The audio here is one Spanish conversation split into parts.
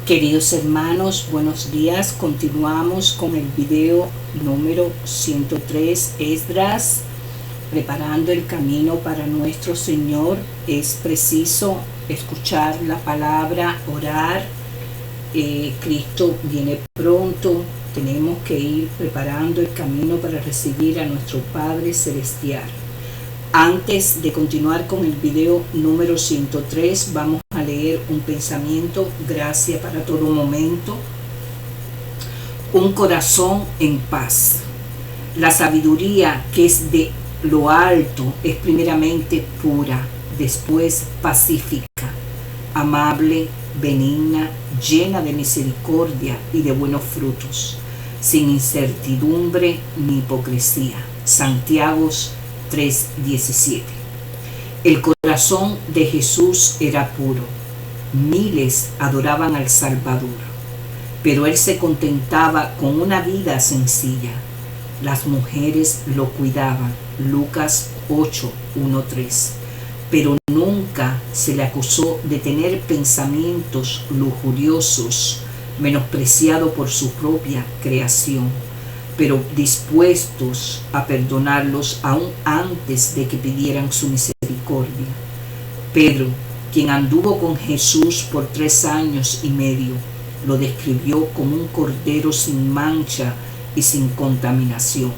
Queridos hermanos, buenos días. Continuamos con el video número 103, Esdras, preparando el camino para nuestro Señor. Es preciso escuchar la palabra, orar. Cristo viene pronto. Tenemos que ir preparando el camino para recibir a nuestro Padre Celestial. Antes de continuar con el video número 103, vamos a leer un pensamiento, gracia para todo momento. Un corazón en paz. La sabiduría que es de lo alto es primeramente pura, después pacífica, amable, benigna, llena de misericordia y de buenos frutos, sin incertidumbre ni hipocresía. Santiago 3:17. El corazón de Jesús era puro. Miles adoraban al Salvador, pero él se contentaba con una vida sencilla. Las mujeres lo cuidaban. Lucas 8:1-3. Pero nunca se le acusó de tener pensamientos lujuriosos, menospreciado por su propia creación, pero dispuestos a perdonarlos aún antes de que pidieran su misericordia. Pedro, quien anduvo con Jesús por 3 años y medio, lo describió como un cordero sin mancha y sin contaminación.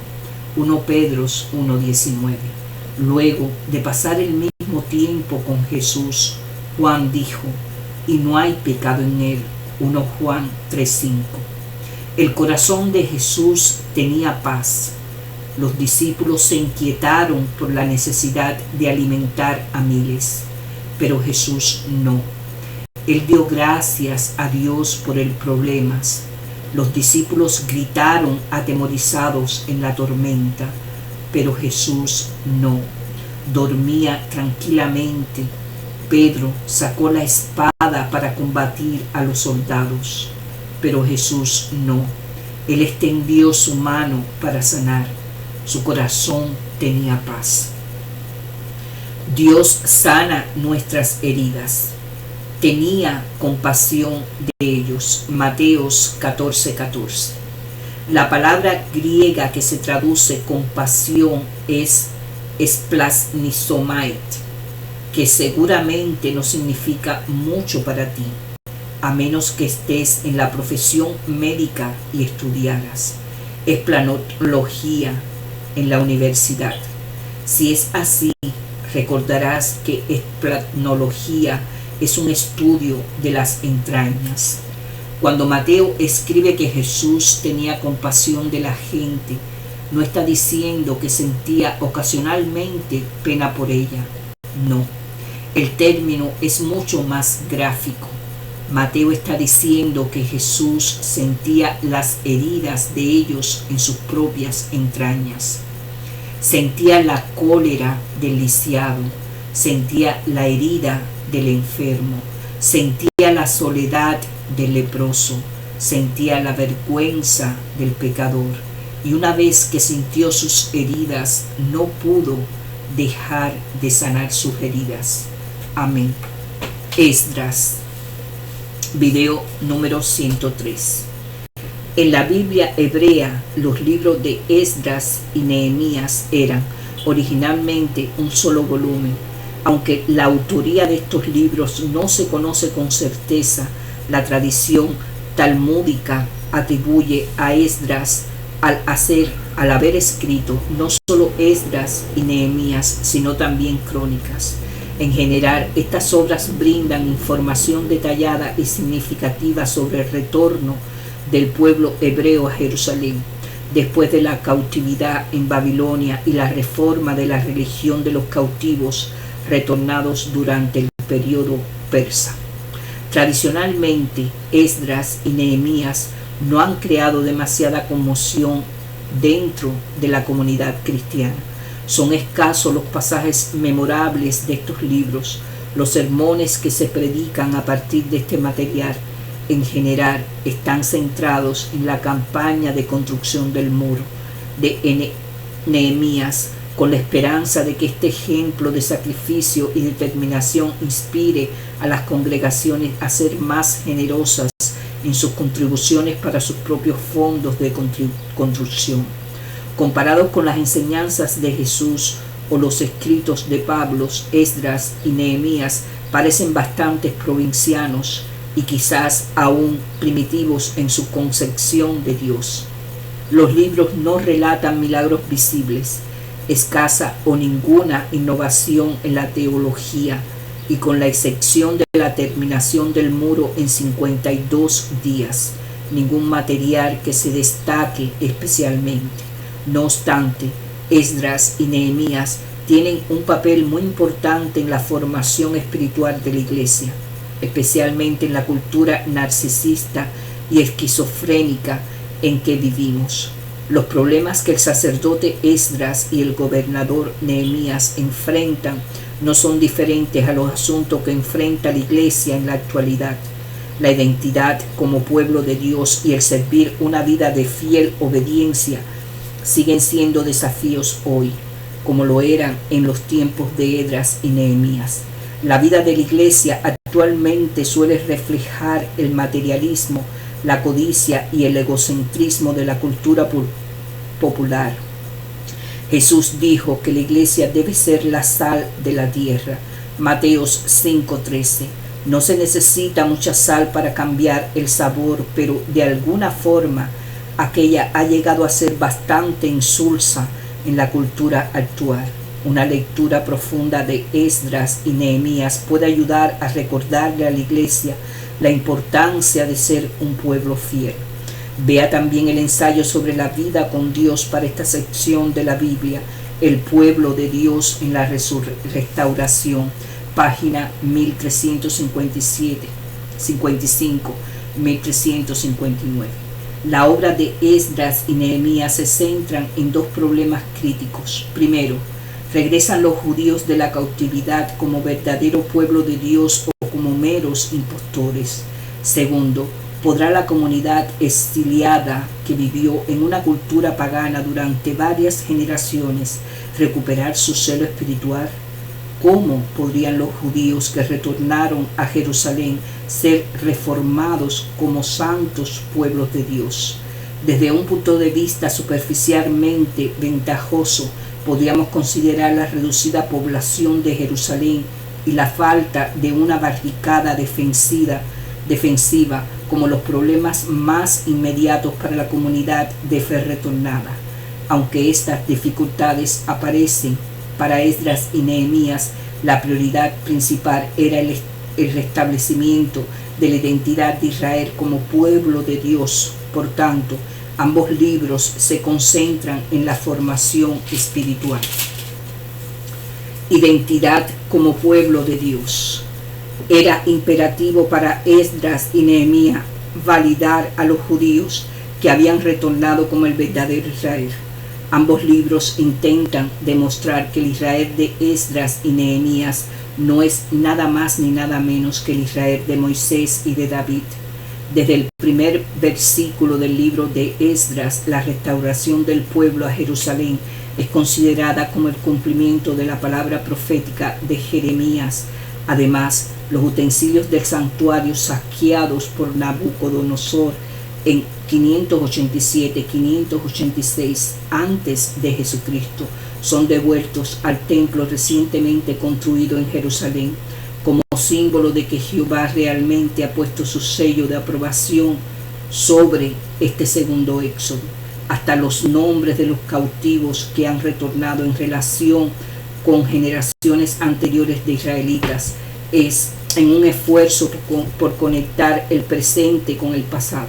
1 Pedro 1:19. Luego de pasar el mismo tiempo con Jesús, Juan dijo, y no hay pecado en él. 1 Juan 3:5. El corazón de Jesús tenía paz. Los discípulos se inquietaron por la necesidad de alimentar a miles, pero Jesús no. Él dio gracias a Dios por el problema. Los discípulos gritaron atemorizados en la tormenta, pero Jesús no. Dormía tranquilamente. Pedro sacó la espada para combatir a los soldados, pero Jesús no. Él extendió su mano para sanar. Su corazón tenía paz. Dios sana nuestras heridas. Tenía compasión de ellos. Mateos 14:14. La palabra griega que se traduce compasión es splasnizomai, que seguramente no significa mucho para ti, a menos que estés en la profesión médica y estudiaras esplanología en la universidad. Si es así, recordarás que esplanología es un estudio de las entrañas. Cuando Mateo escribe que Jesús tenía compasión de la gente, no está diciendo que sentía ocasionalmente pena por ella. No, el término es mucho más gráfico. Mateo está diciendo que Jesús sentía las heridas de ellos en sus propias entrañas. Sentía la cólera del lisiado, sentía la herida del enfermo, sentía la soledad del leproso, sentía la vergüenza del pecador. Y una vez que sintió sus heridas, no pudo dejar de sanar sus heridas. Amén. Esdras. Video número 103. En la Biblia hebrea, los libros de Esdras y Nehemías eran originalmente un solo volumen. Aunque la autoría de estos libros no se conoce con certeza, la tradición talmúdica atribuye a Esdras al haber escrito no solo Esdras y Nehemías, sino también crónicas. En general, estas obras brindan información detallada y significativa sobre el retorno del pueblo hebreo a Jerusalén, después de la cautividad en Babilonia y la reforma de la religión de los cautivos retornados durante el periodo persa. Tradicionalmente, Esdras y Nehemías no han creado demasiada conmoción dentro de la comunidad cristiana. Son escasos los pasajes memorables de estos libros. Los sermones que se predican a partir de este material, en general, están centrados en la campaña de construcción del muro de Nehemías, con la esperanza de que este ejemplo de sacrificio y determinación inspire a las congregaciones a ser más generosas en sus contribuciones para sus propios fondos de construcción. Comparados con las enseñanzas de Jesús o los escritos de Pablo, Esdras y Nehemías parecen bastante provincianos y quizás aún primitivos en su concepción de Dios. Los libros no relatan milagros visibles, escasa o ninguna innovación en la teología, y con la excepción de la terminación del muro en 52 días, ningún material que se destaque especialmente. No obstante, Esdras y Nehemías tienen un papel muy importante en la formación espiritual de la iglesia, especialmente en la cultura narcisista y esquizofrénica en que vivimos. Los problemas que el sacerdote Esdras y el gobernador Nehemías enfrentan no son diferentes a los asuntos que enfrenta la iglesia en la actualidad. La identidad como pueblo de Dios y el servir una vida de fiel obediencia siguen siendo desafíos hoy, como lo eran en los tiempos de Esdras y Nehemías. La vida de la iglesia actualmente suele reflejar el materialismo, la codicia y el egocentrismo de la cultura popular. Jesús dijo que la iglesia debe ser la sal de la tierra. Mateos 5:13. No se necesita mucha sal para cambiar el sabor, pero de alguna forma aquella ha llegado a ser bastante insulsa en la cultura actual. Una lectura profunda de Esdras y Nehemías puede ayudar a recordarle a la iglesia la importancia de ser un pueblo fiel. Vea también el ensayo sobre la vida con Dios para esta sección de la Biblia, El pueblo de Dios en la restauración, página 1355. La obra de Esdras y Nehemías se centran en dos problemas críticos. Primero, ¿regresan los judíos de la cautividad como verdadero pueblo de Dios o como meros impostores? Segundo, ¿podrá la comunidad exiliada que vivió en una cultura pagana durante varias generaciones recuperar su celo espiritual? ¿Cómo podrían los judíos que retornaron a Jerusalén ser reformados como santos pueblos de Dios? Desde un punto de vista superficialmente ventajoso, podríamos considerar la reducida población de Jerusalén y la falta de una barricada defensiva como los problemas más inmediatos para la comunidad de fe retornada. Aunque estas dificultades aparecen para Esdras y Nehemías, la prioridad principal era el restablecimiento de la identidad de Israel como pueblo de Dios. Por tanto, ambos libros se concentran en la formación espiritual. Identidad como pueblo de Dios. Era imperativo para Esdras y Nehemías validar a los judíos que habían retornado como el verdadero Israel. Ambos libros intentan demostrar que el Israel de Esdras y Nehemías no es nada más ni nada menos que el Israel de Moisés y de David. Desde el primer versículo del libro de Esdras, la restauración del pueblo a Jerusalén es considerada como el cumplimiento de la palabra profética de Jeremías. Además, los utensilios del santuario saqueados por Nabucodonosor en 587-586 antes de Jesucristo son devueltos al templo recientemente construido en Jerusalén como símbolo de que Jehová realmente ha puesto su sello de aprobación sobre este segundo éxodo. Hasta los nombres de los cautivos que han retornado en relación con generaciones anteriores de israelitas es en un esfuerzo por conectar el presente con el pasado.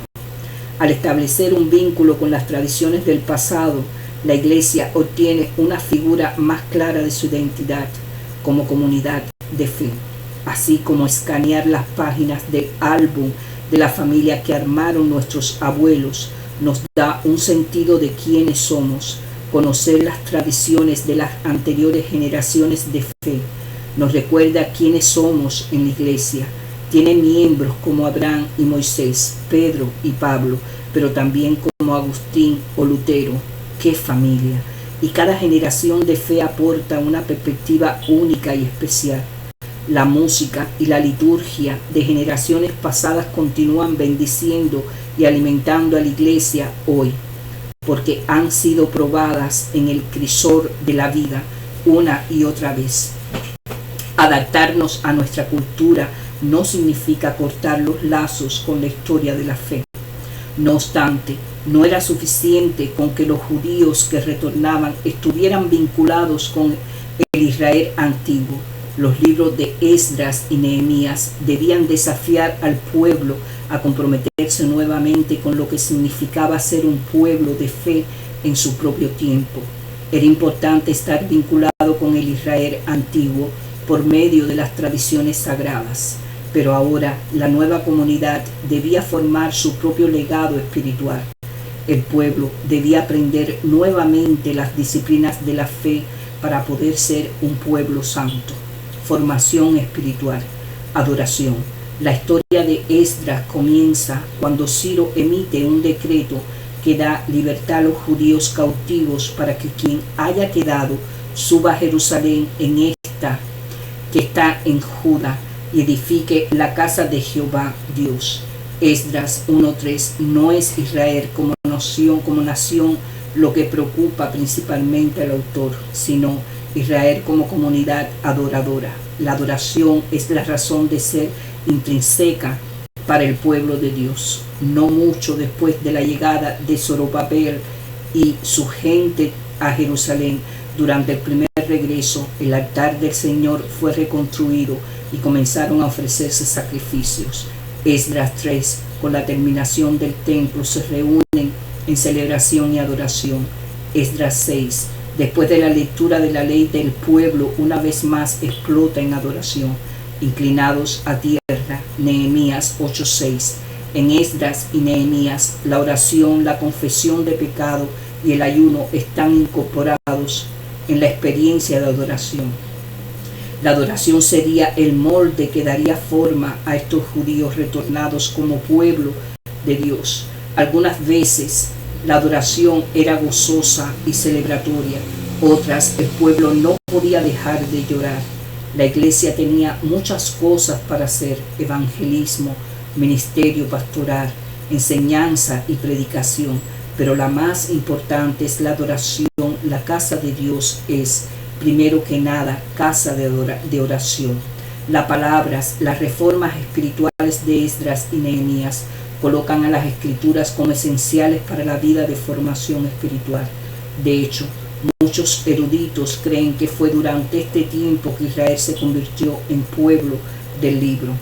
Al establecer un vínculo con las tradiciones del pasado, la Iglesia obtiene una figura más clara de su identidad como comunidad de fe, así como escanear las páginas del álbum de la familia que armaron nuestros abuelos nos da un sentido de quiénes somos. Conocer las tradiciones de las anteriores generaciones de fe nos recuerda quiénes somos en la Iglesia. Tiene miembros como Abraham y Moisés, Pedro y Pablo, pero también como Agustín o Lutero. ¡Qué familia! Y cada generación de fe aporta una perspectiva única y especial. La música y la liturgia de generaciones pasadas continúan bendiciendo y alimentando a la iglesia hoy, porque han sido probadas en el crisol de la vida una y otra vez. Adaptarnos a nuestra cultura no significa cortar los lazos con la historia de la fe. No obstante, no era suficiente con que los judíos que retornaban estuvieran vinculados con el Israel antiguo. Los libros de Esdras y Nehemías debían desafiar al pueblo a comprometerse nuevamente con lo que significaba ser un pueblo de fe en su propio tiempo. Era importante estar vinculado con el Israel antiguo por medio de las tradiciones sagradas, pero ahora la nueva comunidad debía formar su propio legado espiritual. El pueblo debía aprender nuevamente las disciplinas de la fe para poder ser un pueblo santo. Formación espiritual, adoración. La historia de Esdras comienza cuando Ciro emite un decreto que da libertad a los judíos cautivos para que quien haya quedado suba a Jerusalén en esta que está en Judá y edifique la casa de Jehová Dios. Esdras 1:3. No es Israel como nación lo que preocupa principalmente al autor, sino Israel como comunidad adoradora. La adoración es la razón de ser intrínseca para el pueblo de Dios. No mucho después de la llegada de Zorobabel y su gente a Jerusalén, durante el primer regreso, el altar del Señor fue reconstruido y comenzaron a ofrecerse sacrificios. Esdras 3, con la terminación del templo, se reúnen en celebración y adoración. Esdras 6, después de la lectura de la ley del pueblo, una vez más explota en adoración. Inclinados a tierra, Nehemías 8:6. En Esdras y Nehemías, la oración, la confesión de pecado y el ayuno están incorporados en la experiencia de adoración. La adoración sería el molde que daría forma a estos judíos retornados como pueblo de Dios. Algunas veces la adoración era gozosa y celebratoria, otras el pueblo no podía dejar de llorar. La iglesia tenía muchas cosas para hacer: evangelismo, ministerio pastoral, enseñanza y predicación, pero la más importante es la adoración. La casa de Dios es, primero que nada, casa de oración. Las palabras, las reformas espirituales de Esdras y Nehemías colocan a las escrituras como esenciales para la vida de formación espiritual. De hecho, muchos eruditos creen que fue durante este tiempo que Israel se convirtió en pueblo del libro.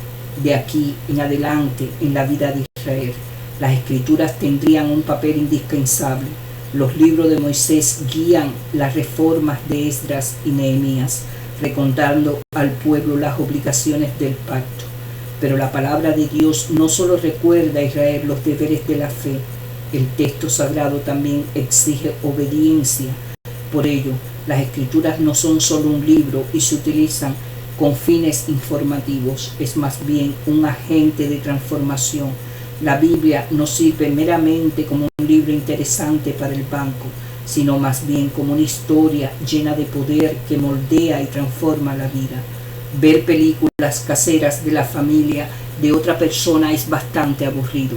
De aquí en adelante, en la vida de Israel, las escrituras tendrían un papel indispensable. Los libros de Moisés guían las reformas de Esdras y Nehemías, recordando al pueblo las obligaciones del pacto. Pero la palabra de Dios no solo recuerda a Israel los deberes de la fe, el texto sagrado también exige obediencia. Por ello, las escrituras no son solo un libro y se utilizan con fines informativos, es más bien un agente de transformación. La Biblia no sirve meramente como un libro interesante para el banco, sino más bien como una historia llena de poder que moldea y transforma la vida. Ver películas caseras de la familia de otra persona es bastante aburrido,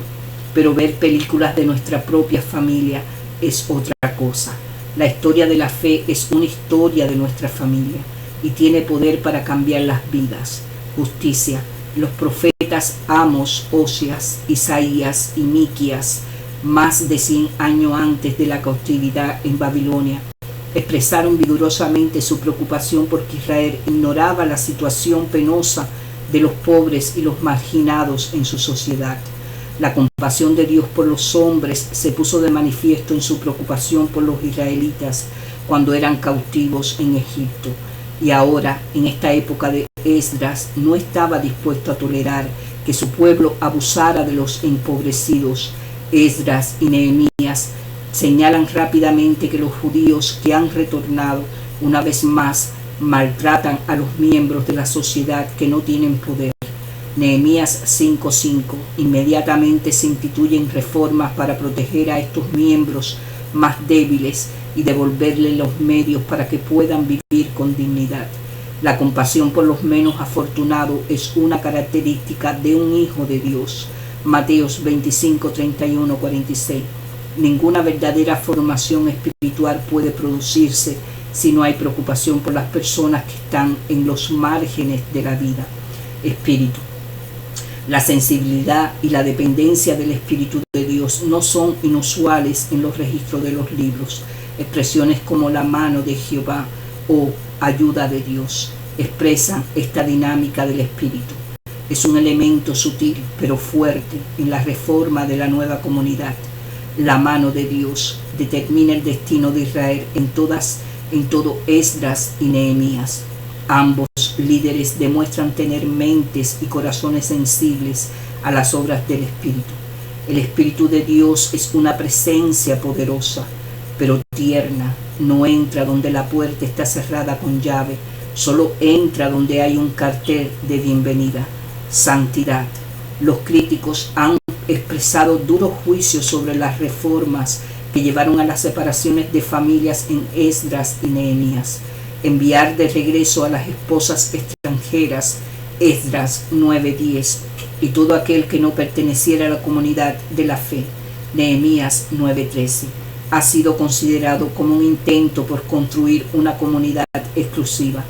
pero ver películas de nuestra propia familia es otra cosa. La historia de la fe es una historia de nuestra familia y tiene poder para cambiar las vidas. Justicia. Los profetas Amos, Oseas, Isaías y Miqueas, más de 100 años antes de la cautividad en Babilonia, expresaron vigorosamente su preocupación porque Israel ignoraba la situación penosa de los pobres y los marginados en su sociedad. La compasión de Dios por los hombres se puso de manifiesto en su preocupación por los israelitas cuando eran cautivos en Egipto. Y ahora, en esta época de Esdras, no estaba dispuesto a tolerar que su pueblo abusara de los empobrecidos. Esdras y Nehemías señalan rápidamente que los judíos que han retornado una vez más maltratan a los miembros de la sociedad que no tienen poder. Nehemías 5:5. Inmediatamente se instituyen reformas para proteger a estos miembros más débiles y devolverles los medios para que puedan vivir con dignidad. La compasión por los menos afortunados es una característica de un hijo de Dios. Mateos 25, 31, 46. Ninguna verdadera formación espiritual puede producirse si no hay preocupación por las personas que están en los márgenes de la vida. Espíritu. La sensibilidad y la dependencia del Espíritu de Dios no son inusuales en los registros de los libros. Expresiones como la mano de Jehová o ayuda de Dios expresan esta dinámica del Espíritu. Es un elemento sutil pero fuerte en la reforma de la nueva comunidad. La mano de Dios determina el destino de Israel en todo Esdras y Nehemías. Ambos líderes demuestran tener mentes y corazones sensibles a las obras del Espíritu. El Espíritu de Dios es una presencia poderosa, pero tierna. No entra donde la puerta está cerrada con llave, solo entra donde hay un cartel de bienvenida. Santidad. Los críticos han expresado duros juicios sobre las reformas que llevaron a las separaciones de familias en Esdras y Nehemías. Enviar de regreso a las esposas extranjeras, Esdras 9:10, y todo aquel que no perteneciera a la comunidad de la fe, Nehemías 9:13, ha sido considerado como un intento por construir una comunidad exclusiva.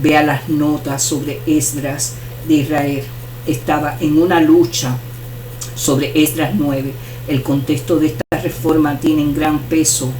Vea las notas sobre Esdras de Israel. Estaba en una lucha sobre Esdras 9. El contexto de esta reforma tiene en gran peso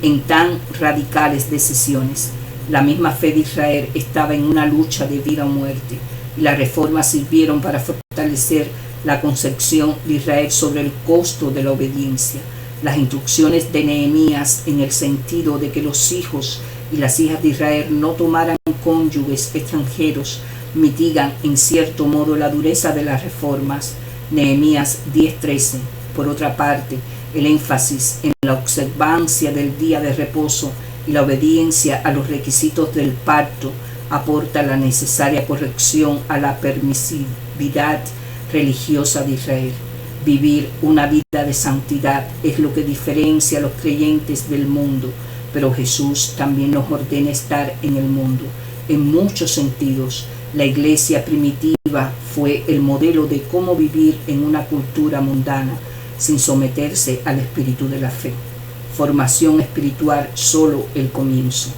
en tan radicales decisiones. La misma fe de Israel estaba en una lucha de vida o muerte, y las reformas sirvieron para fortalecer la concepción de Israel sobre el costo de la obediencia. Las instrucciones de Nehemías en el sentido de que los hijos y las hijas de Israel no tomaran cónyuges extranjeros mitigan en cierto modo la dureza de las reformas. Nehemías 10:13. Por otra parte, el énfasis en la observancia del día de reposo y la obediencia a los requisitos del pacto aporta la necesaria corrección a la permisividad religiosa de Israel. Vivir una vida de santidad es lo que diferencia a los creyentes del mundo, pero Jesús también nos ordena estar en el mundo. En muchos sentidos, la iglesia primitiva fue el modelo de cómo vivir en una cultura mundana sin someterse al espíritu de la fe. Formación espiritual, solo el comienzo.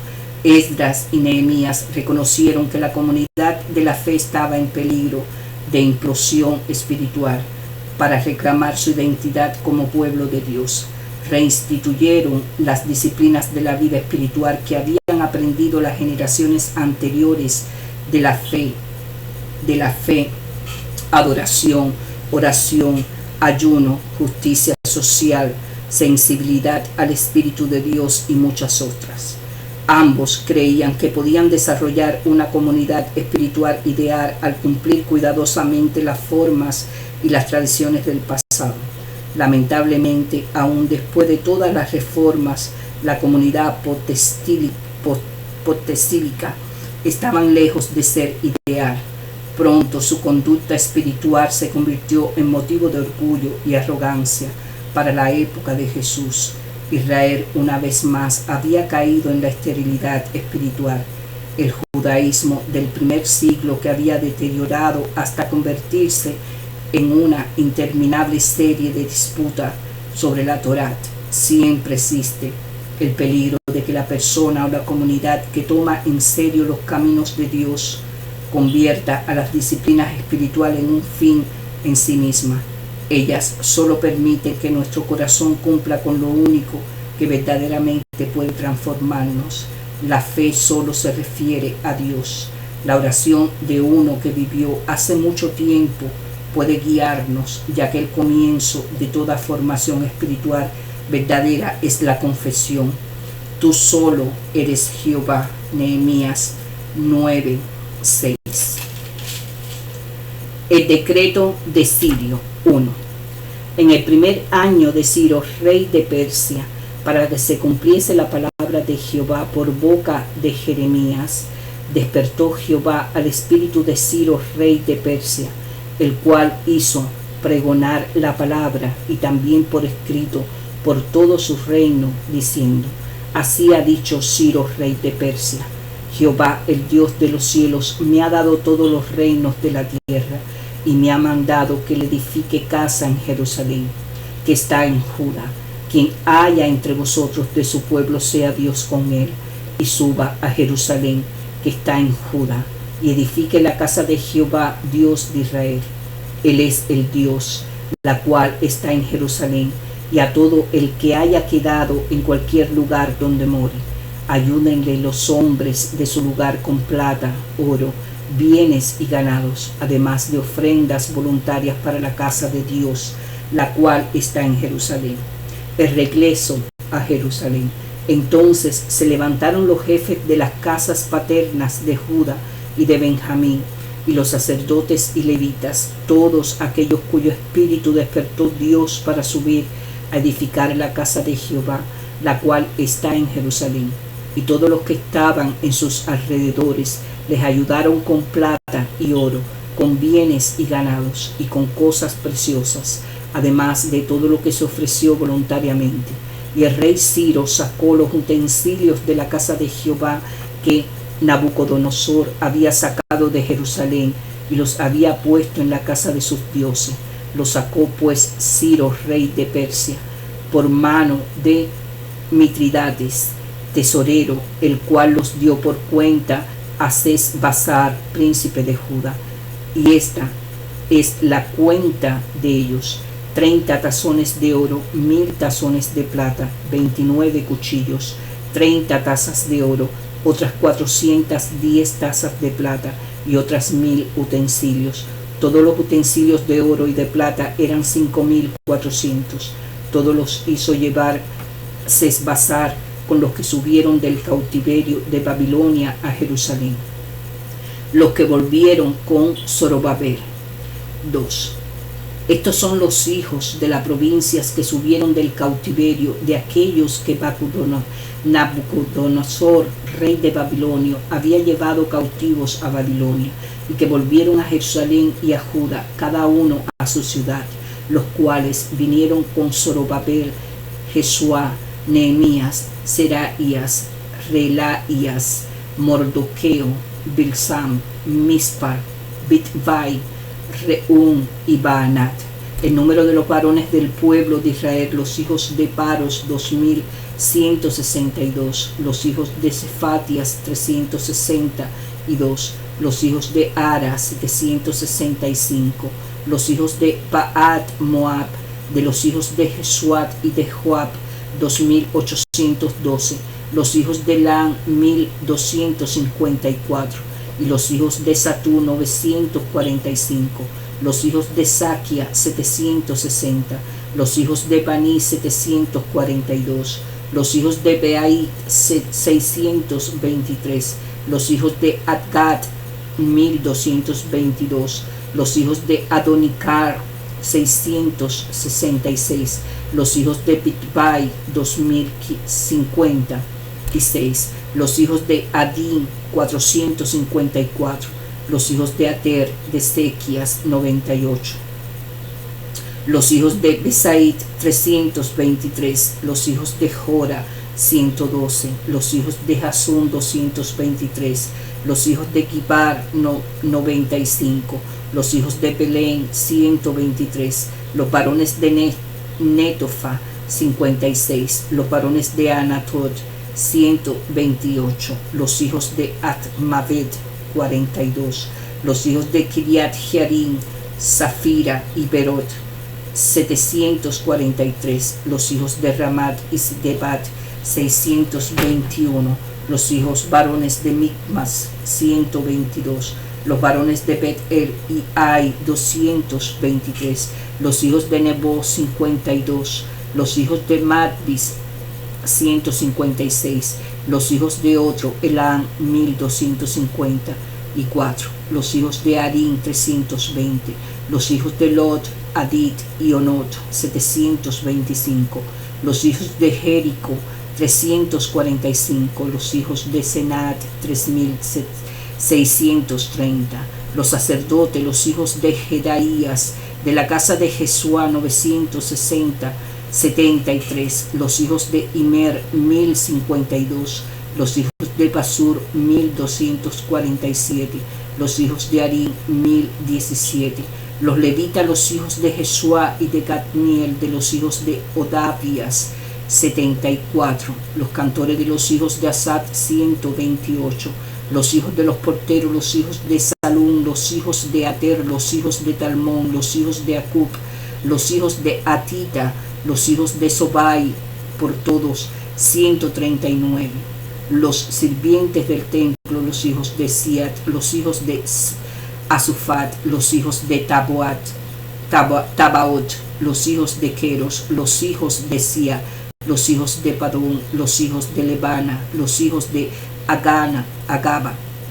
Esdras y Nehemías reconocieron que la comunidad de la fe estaba en peligro de implosión espiritual. Para reclamar su identidad como pueblo de Dios, reinstituyeron las disciplinas de la vida espiritual que habían aprendido las generaciones anteriores de la fe, adoración, oración, ayuno, justicia social, sensibilidad al Espíritu de Dios y muchas otras. Ambos creían que podían desarrollar una comunidad espiritual ideal al cumplir cuidadosamente las formas y las tradiciones del pasado. Lamentablemente, aún después de todas las reformas, la comunidad potestílica estaban lejos de ser ideal. Pronto su conducta espiritual se convirtió en motivo de orgullo y arrogancia. Para la época de Jesús, Israel una vez más había caído en la esterilidad espiritual. El judaísmo del primer siglo, que había deteriorado hasta convertirse en una interminable serie de disputas sobre la Torá, siempre existe el peligro de que la persona o la comunidad que toma en serio los caminos de Dios convierta a las disciplinas espirituales en un fin en sí misma. Ellas solo permiten que nuestro corazón cumpla con lo único que verdaderamente puede transformarnos. La fe solo se refiere a Dios. La oración de uno que vivió hace mucho tiempo puede guiarnos, ya que el comienzo de toda formación espiritual verdadera es la confesión. Tú solo eres Jehová. Nehemías 9:6. El decreto de Cirio. 1. En el primer año de Ciro, rey de Persia, para que se cumpliese la palabra de Jehová por boca de Jeremías, despertó Jehová al espíritu de Ciro, rey de Persia, el cual hizo pregonar la palabra y también por escrito por todo su reino, diciendo: así ha dicho Ciro, rey de Persia: Jehová, el Dios de los cielos, me ha dado todos los reinos de la tierra y me ha mandado que le edifique casa en Jerusalén, que está en Judá. Quien haya entre vosotros de su pueblo sea Dios con él, y suba a Jerusalén, que está en Judá, y edifique la casa de Jehová, Dios de Israel. Él es el Dios, la cual está en Jerusalén, y a todo el que haya quedado en cualquier lugar donde more. Ayúdenle los hombres de su lugar con plata, oro, bienes y ganados, además de ofrendas voluntarias para la casa de Dios, la cual está en Jerusalén. El regreso a Jerusalén. Entonces se levantaron los jefes de las casas paternas de Judá y de Benjamín, y los sacerdotes y levitas, todos aquellos cuyo espíritu despertó Dios para subir a edificar la casa de Jehová, la cual está en Jerusalén. Y todos los que estaban en sus alrededores les ayudaron con plata y oro, con bienes y ganados, y con cosas preciosas, además de todo lo que se ofreció voluntariamente. Y el rey Ciro sacó los utensilios de la casa de Jehová que Nabucodonosor había sacado de Jerusalén, y los había puesto en la casa de sus dioses. Los sacó pues Ciro, rey de Persia, por mano de Mitridates, tesorero, el cual los dio por cuenta a Sesbazar, príncipe de Judá. Y esta es la cuenta de ellos: 30 tazones de oro, 1000 tazones de plata, 29 cuchillos, 30 tazas de oro, otras 410 tazas de plata y otras 1000 utensilios. Todos los utensilios de oro y de plata eran 5400. Todos los hizo llevar Sesbazar con los que subieron del cautiverio de Babilonia a Jerusalén, los que volvieron con Zorobabel. 2. Estos son los hijos de las provincias que subieron del cautiverio de aquellos que Nabucodonosor, rey de Babilonia, había llevado cautivos a Babilonia, y que volvieron a Jerusalén y a Judá, cada uno a su ciudad, los cuales vinieron con Zorobabel, Jesuá, Nehemías, Seraías, Relaías, Mordoqueo, Bilsam, Mispar, Bitvai, Reum y Baanat. El número de los varones del pueblo de Israel, los hijos de Paros, 2162, los hijos de Cefatias, 362, los hijos de Ara, 765, los hijos de Paat Moab, de los hijos de Jesuat y de Joab, 2812, los hijos de Lan, 1254, y los hijos de Satú, 945, los hijos de Saquia, 760, los hijos de Baní, 742, los hijos de Beait, 623, los hijos de Adgad, 1222, los hijos de Adonicar, 666, los hijos de Bitbai, 2056, los hijos de Adín, 454, los hijos de Ater, de Sequías, 98, los hijos de Besait, 323, los hijos de Jora, 112, los hijos de Jasún, 223, los hijos de Kibar, 95, los hijos de Belén, 123, los varones de Netofa, 56, los varones de Anatot, 128, los hijos de Atmaved, 42, los hijos de Kiriat Jearim, Zafira y Berot, 743, los hijos de Ramat y Sidebat, 621, los hijos varones de Micmas, 122, los varones de Bet-El y Ai, 223, los hijos de Nebo, 52, los hijos de Matbis, 156, los hijos de otro, Elam, 1254, los hijos de Arim, 320, los hijos de Lot, Adit y Onot, 725, los hijos de Jericó, 345, los hijos de Senat, 3630, los sacerdotes, los hijos de Jedaías, de la casa de Jesuá, 960, 73, los hijos de Imer, 1052, Los hijos de Pasur, 1247. Los hijos de Arín, 1017. Los levitas, los hijos de Jesuá y de Cadmiel, de los hijos de Odavías, 74. Los cantores de los hijos de Asaf, 128. Los hijos de los porteros, los hijos de Salún, los hijos de Ater, los hijos de Talmón, los hijos de Acub, los hijos de Atita, los hijos de Sobai, por todos 139. Los sirvientes del templo, los hijos de Siat, los hijos de Asufat, los hijos de Tabaot, los hijos de Queros, los hijos de Sia, los hijos de Padón, los hijos de Lebana, los hijos de Agaba,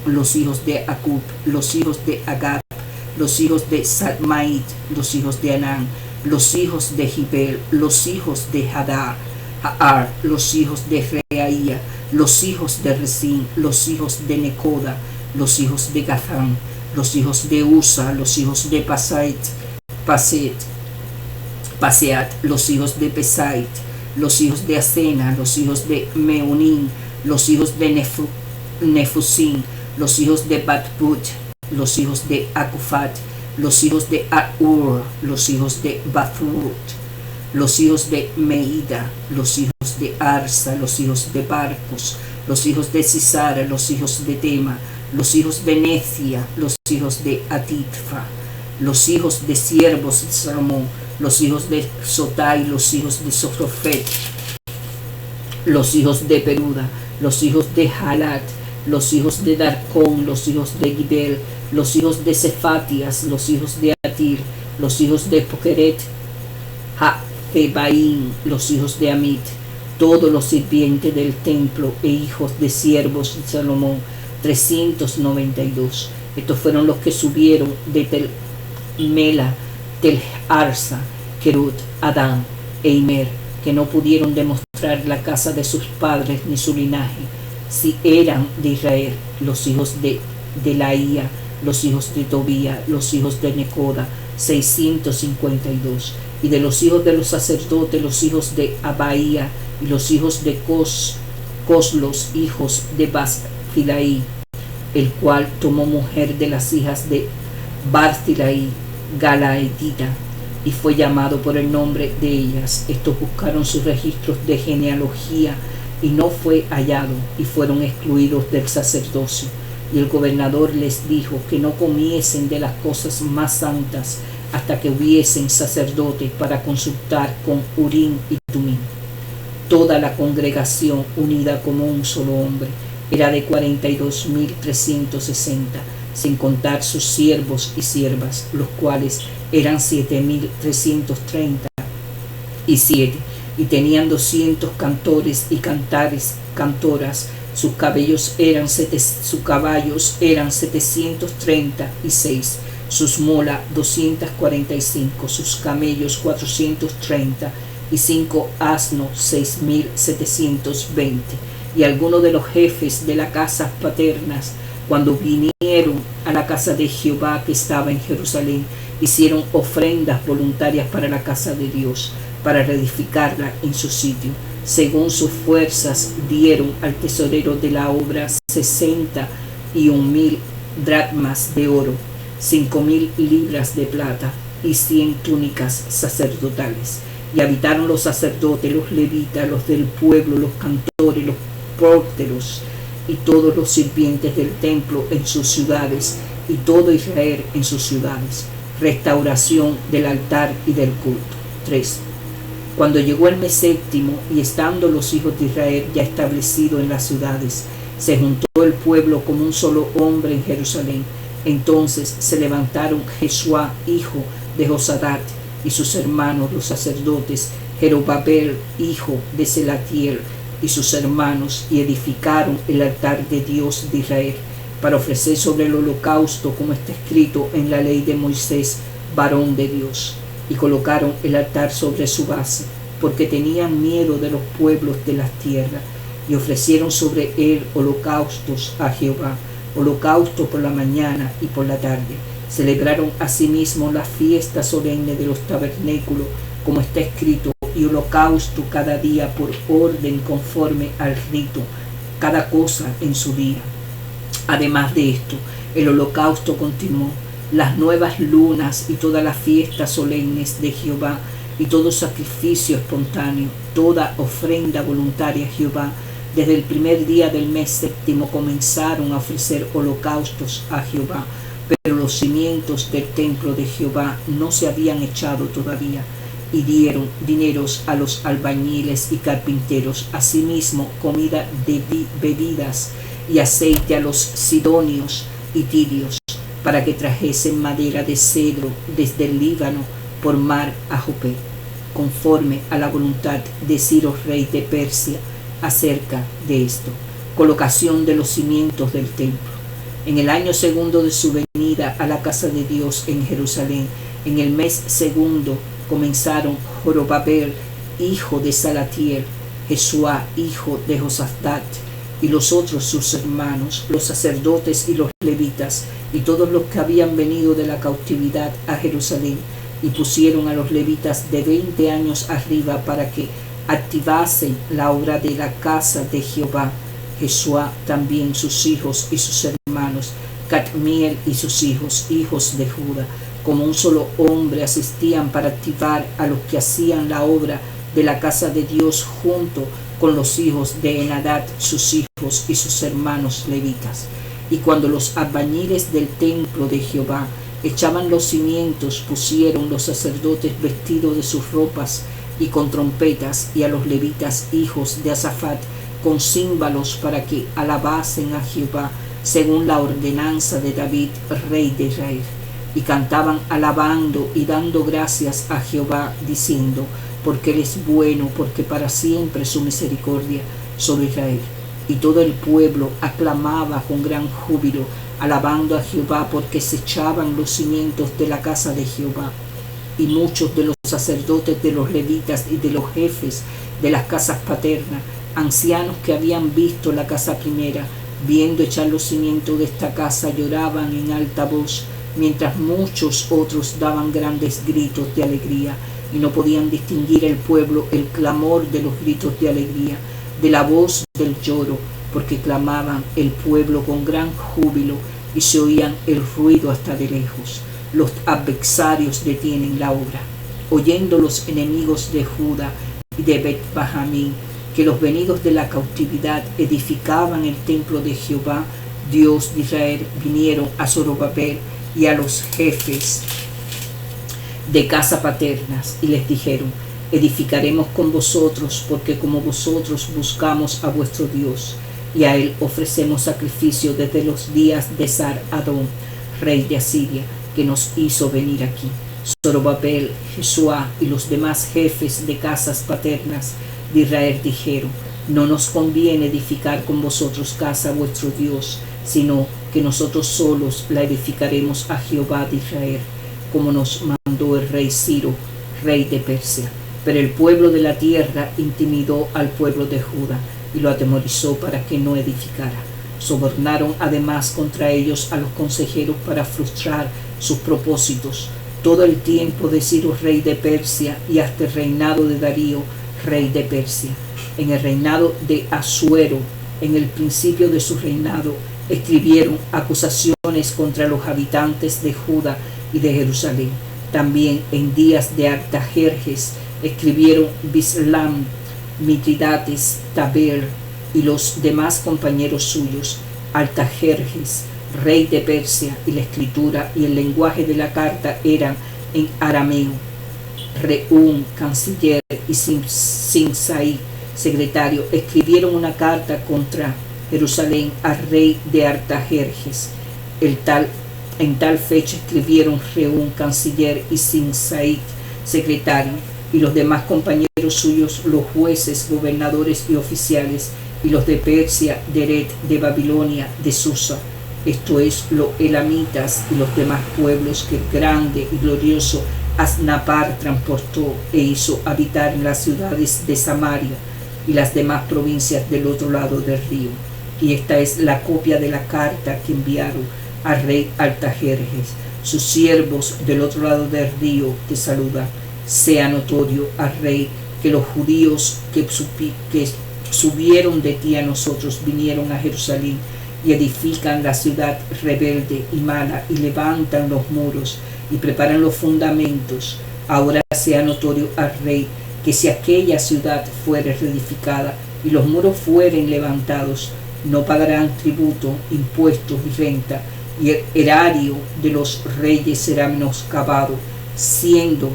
los hijos de Acub, los hijos de Agab, los hijos de Salmait, los hijos de Anán, los hijos de Gibel, los hijos de Hadar, los hijos de Reaía, los hijos de Rezín, los hijos de Necoda, los hijos de Gazán, los hijos de Usa, los hijos de Paseat, los hijos de Pesait, los hijos de Asena, los hijos de Meunín, los hijos de Nefusín, los hijos de Batbut, los hijos de Acufat, los hijos de Aur, los hijos de Bathurt, los hijos de Meida, los hijos de Arsa, los hijos de Barcos, los hijos de Sisara, los hijos de Tema, los hijos de Necia, los hijos de Atitfa, los hijos de siervos de Salomón, los hijos de Sotai, los hijos de Sofrofet, los hijos de Peruda, los hijos de Halat, los hijos de Darcón, los hijos de Gibel, los hijos de Cefatias, los hijos de Atir, los hijos de Pokeret Hazebaín, los hijos de Amit, todos los sirvientes del templo e hijos de siervos de Salomón, 392. Estos fueron los que subieron de Tel Mela, Tel Arsa, Kerut, Adán e Imer, que no pudieron demostrar la casa de sus padres ni su linaje, si eran de Israel, los hijos de Delaía, los hijos de Tobía, los hijos de Necoda, 652. Y de los hijos de los sacerdotes, los hijos de Abaía y los hijos de Coslos, hijos de Barzilai, el cual tomó mujer de las hijas de Barzilai, Galaedita, y fue llamado por el nombre de ellas. Estos buscaron sus registros de genealogía y no fue hallado, y fueron excluidos del sacerdocio. Y el gobernador les dijo que no comiesen de las cosas más santas hasta que hubiesen sacerdotes para consultar con Urim y Tumim. Toda la congregación, unida como un solo hombre, era de 42.360, sin contar sus siervos y siervas, los cuales eran 7.337, y tenían 200 cantores y cantoras. Sus caballos eran 736, sus molas 245, sus camellos 430, y 5 asnos 6.720. Y algunos de los jefes de las casas paternas, cuando vinieron a la casa de Jehová que estaba en Jerusalén, hicieron ofrendas voluntarias para la casa de Dios, para reedificarla en su sitio. Según sus fuerzas, dieron al tesorero de la obra 61.000 dracmas de oro, 5.000 libras de plata y 100 túnicas sacerdotales. Y habitaron los sacerdotes, los levitas, los del pueblo, los cantores, los pórteros y todos los sirvientes del templo en sus ciudades, y todo Israel en sus ciudades. Restauración del altar y del culto. 3. Cuando llegó el mes séptimo, y estando los hijos de Israel ya establecidos en las ciudades, se juntó el pueblo como un solo hombre en Jerusalén. Entonces se levantaron Jesuá, hijo de Josadat, y sus hermanos los sacerdotes, Jerobabel, hijo de Selatiel, y sus hermanos, y edificaron el altar de Dios de Israel, para ofrecer sobre el holocausto, como está escrito en la ley de Moisés, varón de Dios. Y colocaron el altar sobre su base, porque tenían miedo de los pueblos de las tierras, y ofrecieron sobre él holocaustos a Jehová, holocausto por la mañana y por la tarde. Celebraron asimismo la fiesta solemne de los tabernáculos, como está escrito, y holocausto cada día por orden conforme al rito, cada cosa en su día. Además de esto, el holocausto continuó, las nuevas lunas y todas las fiestas solemnes de Jehová, y todo sacrificio espontáneo, toda ofrenda voluntaria a Jehová. Desde el primer día del mes séptimo comenzaron a ofrecer holocaustos a Jehová, pero los cimientos del templo de Jehová no se habían echado todavía, y dieron dineros a los albañiles y carpinteros, asimismo comida de bebidas y aceite a los sidonios y tirios, para que trajesen madera de cedro desde el Líbano por mar a Jope, conforme a la voluntad de Ciro, rey de Persia, acerca de esto. Colocación de los cimientos del templo. En el año segundo de su venida a la casa de Dios en Jerusalén, en el mes segundo, comenzaron Zorobabel, hijo de Salatiel, Jesuá, hijo de Josafat, y los otros sus hermanos, los sacerdotes y los levitas, y todos los que habían venido de la cautividad a Jerusalén, y pusieron a los levitas de 20 años arriba para que activasen la obra de la casa de Jehová. Jesuá también sus hijos y sus hermanos, Cadmiel y sus hijos, hijos de Judá, como un solo hombre asistían para activar a los que hacían la obra de la casa de Dios junto con los hijos de Enadad, sus hijos y sus hermanos levitas. Y cuando los albañiles del templo de Jehová echaban los cimientos, pusieron los sacerdotes vestidos de sus ropas y con trompetas, y a los levitas hijos de Asafat con címbalos, para que alabasen a Jehová según la ordenanza de David, rey de Israel. Y cantaban alabando y dando gracias a Jehová, diciendo: porque Él es bueno, porque para siempre su misericordia sobre Israel. Y todo el pueblo aclamaba con gran júbilo, alabando a Jehová, porque se echaban los cimientos de la casa de Jehová. Y muchos de los sacerdotes, de los levitas y de los jefes de las casas paternas, ancianos que habían visto la casa primera, viendo echar los cimientos de esta casa, lloraban en alta voz, mientras muchos otros daban grandes gritos de alegría, y no podían distinguir el pueblo el clamor de los gritos de alegría, de la voz del lloro, porque clamaban el pueblo con gran júbilo, y se oían el ruido hasta de lejos. Los adversarios detienen la obra, oyendo los enemigos de Judá y de Bet-Bajamín, que los venidos de la cautividad edificaban el templo de Jehová, Dios de Israel, vinieron a Zorobabel y a los jefes de casa paternas, y les dijeron: edificaremos con vosotros, porque como vosotros buscamos a vuestro Dios, y a él ofrecemos sacrificio desde los días de Sar-Adón, rey de Asiria, que nos hizo venir aquí. Zorobabel, Jesuá y los demás jefes de casas paternas de Israel dijeron: no nos conviene edificar con vosotros casa a vuestro Dios, sino que nosotros solos la edificaremos a Jehová de Israel, como nos mandó el rey Ciro, rey de Persia. Pero el pueblo de la tierra intimidó al pueblo de Judá y lo atemorizó para que no edificara. Sobornaron además contra ellos a los consejeros para frustrar sus propósitos todo el tiempo de Ciro, rey de Persia, y hasta el reinado de Darío, rey de Persia. En el reinado de Asuero, en el principio de su reinado, escribieron acusaciones contra los habitantes de Judá y de Jerusalén. También en días de Artajerjes escribieron Bislam, Mitridates, Tabel y los demás compañeros suyos. Artajerjes, rey de Persia, y la escritura y el lenguaje de la carta eran en arameo. Reún, canciller, y Simsai, secretario, escribieron una carta contra Jerusalén al rey de Artajerjes. En tal fecha escribieron Reún, canciller, y Simsai, secretario, y los demás compañeros suyos, los jueces, gobernadores y oficiales, y los de Persia, de Eret, de Babilonia, de Susa, esto es, los elamitas y los demás pueblos que el grande y glorioso Asnapar transportó e hizo habitar en las ciudades de Samaria y las demás provincias del otro lado del río. Y esta es la copia de la carta que enviaron al rey Artajerjes. Sus siervos del otro lado del río te saludan. Sea notorio al rey que los judíos que subieron de ti a nosotros, vinieron a Jerusalén y edifican la ciudad rebelde y mala y levantan los muros y preparan los fundamentos. Ahora sea notorio al rey que si aquella ciudad fuere reedificada y los muros fueren levantados, no pagarán tributo, impuestos y renta, y el erario de los reyes será menoscabado, siendo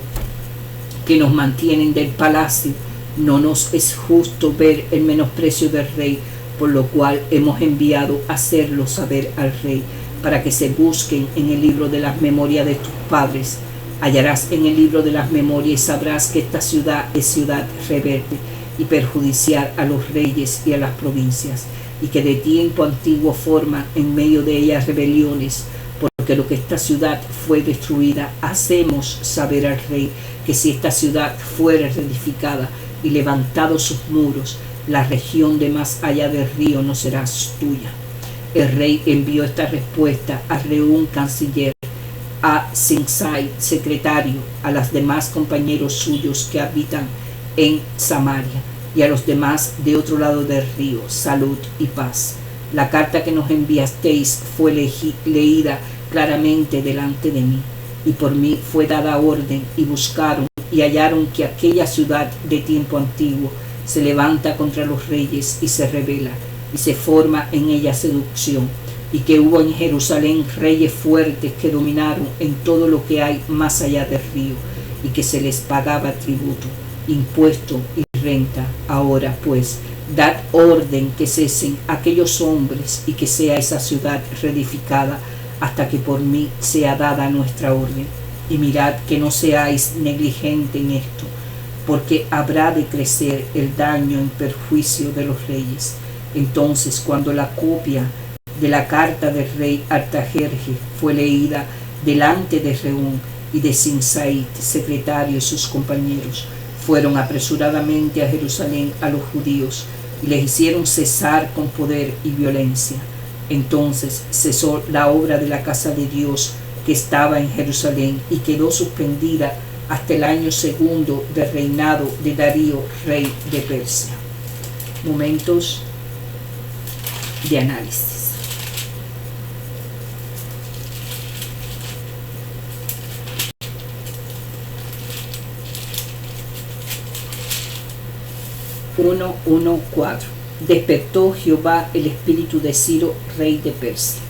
que nos mantienen del palacio. No nos es justo ver el menosprecio del rey, por lo cual hemos enviado a hacerlo saber al rey, para que se busquen en el libro de las memorias de tus padres. Hallarás en el libro de las memorias y sabrás que esta ciudad es ciudad rebelde y perjudicial a los reyes y a las provincias, y que de tiempo antiguo forman en medio de ellas rebeliones, porque lo que esta ciudad fue destruida, hacemos saber al rey que si esta ciudad fuera reedificada y levantados sus muros, la región de más allá del río no será tuya. El rey envió esta respuesta a Reún, canciller, a Simsai, secretario, a los demás compañeros suyos que habitan en Samaria, y a los demás de otro lado del río, salud y paz. La carta que nos enviasteis fue leída claramente delante de mí, y por mí fue dada orden, y buscaron y hallaron que aquella ciudad de tiempo antiguo se levanta contra los reyes y se rebela, y se forma en ella seducción, y que hubo en Jerusalén reyes fuertes que dominaron en todo lo que hay más allá del río, y que se les pagaba tributo, impuesto y renta. Ahora pues, dad orden que cesen aquellos hombres y que sea esa ciudad reedificada hasta que por mí sea dada nuestra orden. Y mirad que no seáis negligente en esto, porque habrá de crecer el daño en perjuicio de los reyes. Entonces, cuando la copia de la carta del rey Artajerjes fue leída delante de Reún y de Simsai, secretario, y sus compañeros, fueron apresuradamente a Jerusalén a los judíos y les hicieron cesar con poder y violencia. Entonces cesó la obra de la casa de Dios que estaba en Jerusalén y quedó suspendida hasta el año segundo del reinado de Darío, rey de Persia. Momentos de análisis. Uno, 4. Despertó Jehová el espíritu de Ciro, rey de Persia.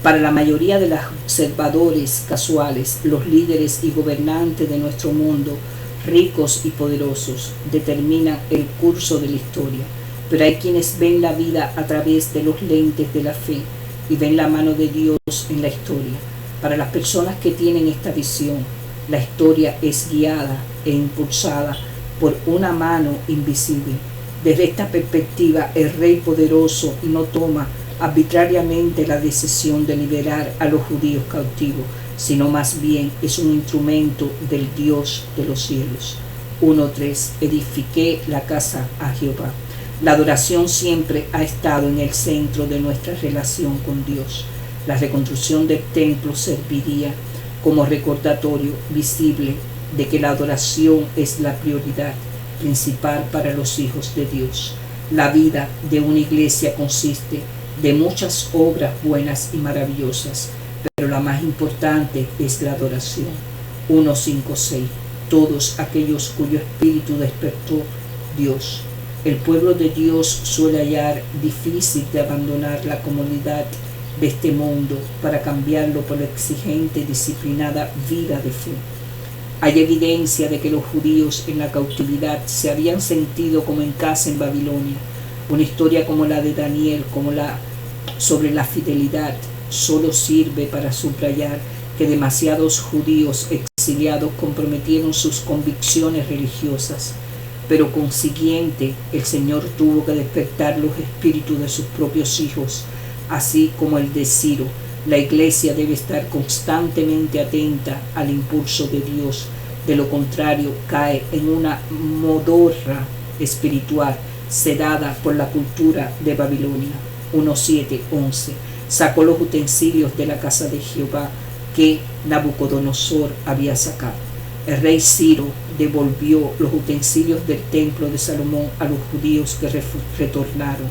Para la mayoría de los observadores casuales, los líderes y gobernantes de nuestro mundo, ricos y poderosos, determinan el curso de la historia. Pero hay quienes ven la vida a través de los lentes de la fe y ven la mano de Dios en la historia. Para las personas que tienen esta visión, la historia es guiada e impulsada por una mano invisible. Desde esta perspectiva, el rey poderoso no toma arbitrariamente la decisión de liberar a los judíos cautivos, sino más bien es un instrumento del Dios de los cielos. 1:3. Edifiqué la casa a Jehová. La adoración siempre ha estado en el centro de nuestra relación con Dios. La reconstrucción del templo serviría como recordatorio visible de que la adoración es la prioridad principal para los hijos de Dios. La vida de una iglesia consiste de muchas obras buenas y maravillosas, pero la más importante es la adoración. 1:5-6. Todos aquellos cuyo espíritu despertó Dios. El pueblo de Dios suele hallar difícil de abandonar la comodidad de este mundo para cambiarlo por la exigente y disciplinada vida de fe. Hay evidencia de que los judíos en la cautividad se habían sentido como en casa en Babilonia. Una historia como la de Daniel, sobre la fidelidad, solo sirve para subrayar que demasiados judíos exiliados comprometieron sus convicciones religiosas. Pero consiguiente, el Señor tuvo que despertar los espíritus de sus propios hijos, así como el de Ciro. La iglesia debe estar constantemente atenta al impulso de Dios, de lo contrario cae en una modorra espiritual sedada por la cultura de Babilonia. 1:7-11. Sacó los utensilios de la casa de Jehová que Nabucodonosor había sacado. El rey Ciro devolvió los utensilios del templo de Salomón a los judíos que retornaron.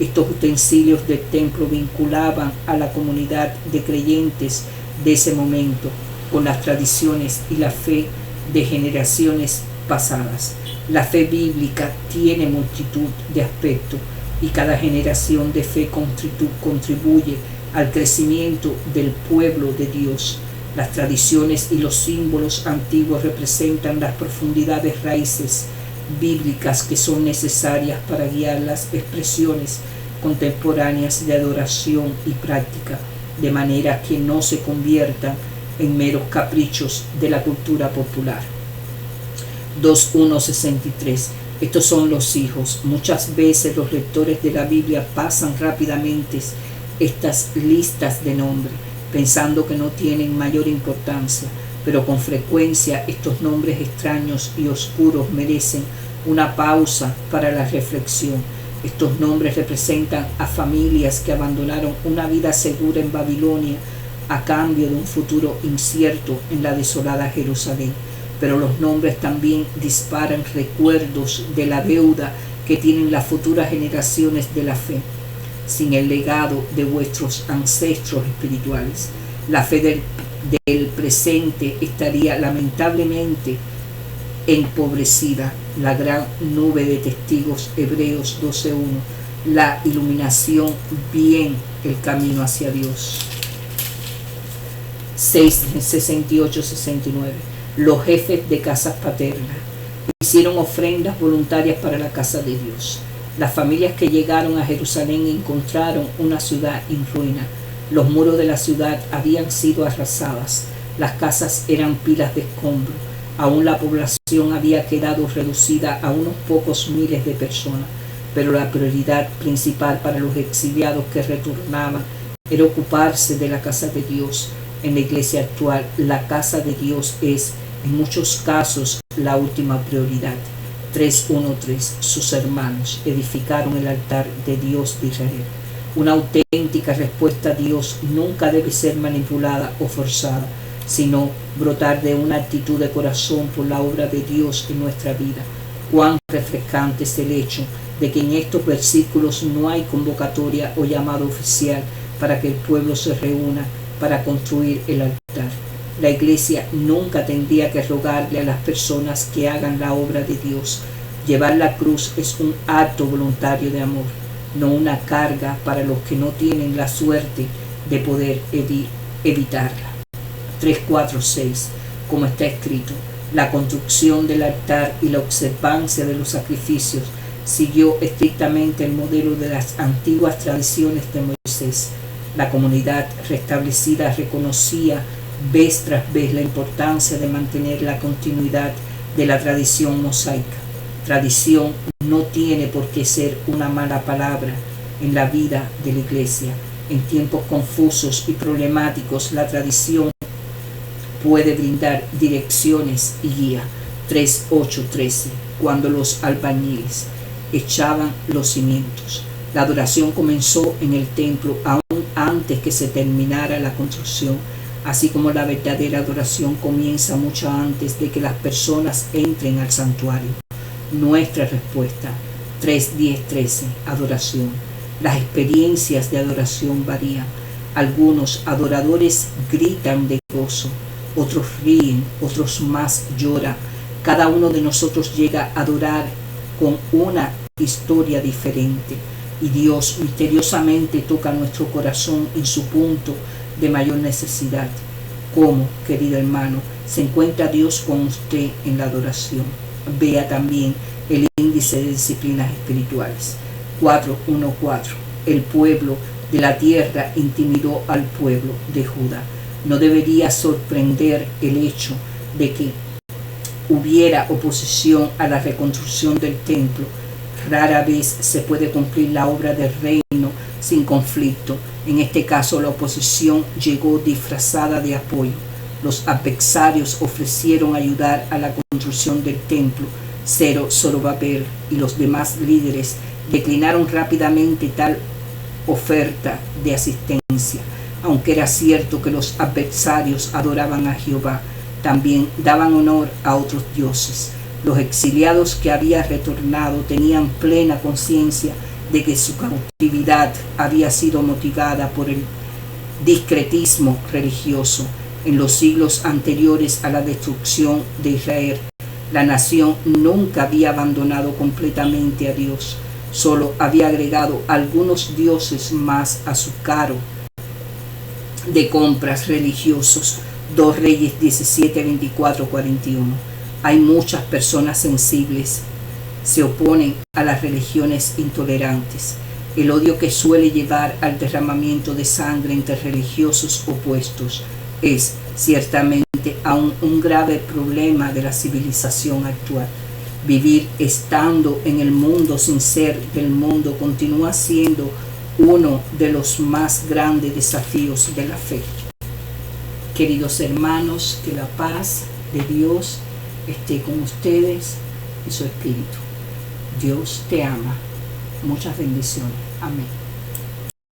Estos utensilios del templo vinculaban a la comunidad de creyentes de ese momento con las tradiciones y la fe de generaciones pasadas. La fe bíblica tiene multitud de aspectos y cada generación de fe contribuye al crecimiento del pueblo de Dios. Las tradiciones y los símbolos antiguos representan las profundidades raíces bíblicas que son necesarias para guiar las expresiones contemporáneas de adoración y práctica, de manera que no se conviertan en meros caprichos de la cultura popular. 2.1.63. Estos son los hijos. Muchas veces los lectores de la Biblia pasan rápidamente estas listas de nombres, pensando que no tienen mayor importancia, pero con frecuencia estos nombres extraños y oscuros merecen una pausa para la reflexión. Estos nombres representan a familias que abandonaron una vida segura en Babilonia a cambio de un futuro incierto en la desolada Jerusalén. Pero los nombres también disparan recuerdos de la deuda que tienen las futuras generaciones de la fe. Sin el legado de vuestros ancestros espirituales, la fe del presente estaría lamentablemente empobrecida. La gran nube de testigos, Hebreos 12.1, la iluminación bien el camino hacia Dios. 6.68-69. Los jefes de casas paternas hicieron ofrendas voluntarias para la casa de Dios. Las familias que llegaron a Jerusalén encontraron una ciudad en ruina. Los muros de la ciudad habían sido arrasadas. Las casas eran pilas de escombros. Aún la población había quedado reducida a unos pocos miles de personas. Pero la prioridad principal para los exiliados que retornaban era ocuparse de la casa de Dios. En la iglesia actual, la casa de Dios es, en muchos casos, la última prioridad. 3.1.3. Sus hermanos edificaron el altar de Dios de Israel. Una auténtica respuesta a Dios nunca debe ser manipulada o forzada, sino brotar de una actitud de corazón por la obra de Dios en nuestra vida. Cuán refrescante es el hecho de que en estos versículos no hay convocatoria o llamado oficial para que el pueblo se reúna para construir el altar. La iglesia nunca tendría que rogarle a las personas que hagan la obra de Dios. Llevar la cruz es un acto voluntario de amor, no una carga para los que no tienen la suerte de poder evitarla. 3.4.6. Como está escrito, la construcción del altar y la observancia de los sacrificios siguió estrictamente el modelo de las antiguas tradiciones de Moisés. La comunidad restablecida reconocía vez tras vez la importancia de mantener la continuidad de la tradición mosaica. Tradición no tiene por qué ser una mala palabra en la vida de la iglesia. En tiempos confusos y problemáticos, la tradición puede brindar direcciones y guía. 3.8.13. Cuando los albañiles echaban los cimientos, la adoración comenzó en el templo aún antes que se terminara la construcción, así como la verdadera adoración comienza mucho antes de que las personas entren al santuario. Nuestra respuesta, 3.10.13, adoración. Las experiencias de adoración varían. Algunos adoradores gritan de gozo, otros ríen, otros más lloran. Cada uno de nosotros llega a adorar con una historia diferente. Y Dios misteriosamente toca nuestro corazón en su punto de mayor necesidad. ¿Cómo, querido hermano, se encuentra Dios con usted en la adoración? Vea también el índice de disciplinas espirituales. 4.1.4. El pueblo de la tierra intimidó al pueblo de Judá. No debería sorprender el hecho de que hubiera oposición a la reconstrucción del templo. Rara vez se puede cumplir la obra del reino sin conflicto. En este caso, la oposición llegó disfrazada de apoyo. Los adversarios ofrecieron ayudar a la construcción del templo. Zorobabel y los demás líderes declinaron rápidamente tal oferta de asistencia. Aunque era cierto que los adversarios adoraban a Jehová, También daban honor a otros dioses. Los exiliados que habían retornado tenían plena conciencia de que su cautividad había sido motivada por el discretismo religioso. En los siglos anteriores a la destrucción de Israel, la nación nunca había abandonado completamente a Dios, solo había agregado algunos dioses más a su carro de compras religiosos. 2 Reyes 17, 24, 41. Hay muchas personas sensibles, se oponen a las religiones intolerantes. El odio que suele llevar al derramamiento de sangre entre religiosos opuestos es ciertamente aún un grave problema de la civilización actual. Vivir estando en el mundo sin ser del mundo continúa siendo uno de los más grandes desafíos de la fe. Queridos hermanos, que la paz de Dios esté con ustedes y su espíritu. Dios te ama. Muchas bendiciones. Amén.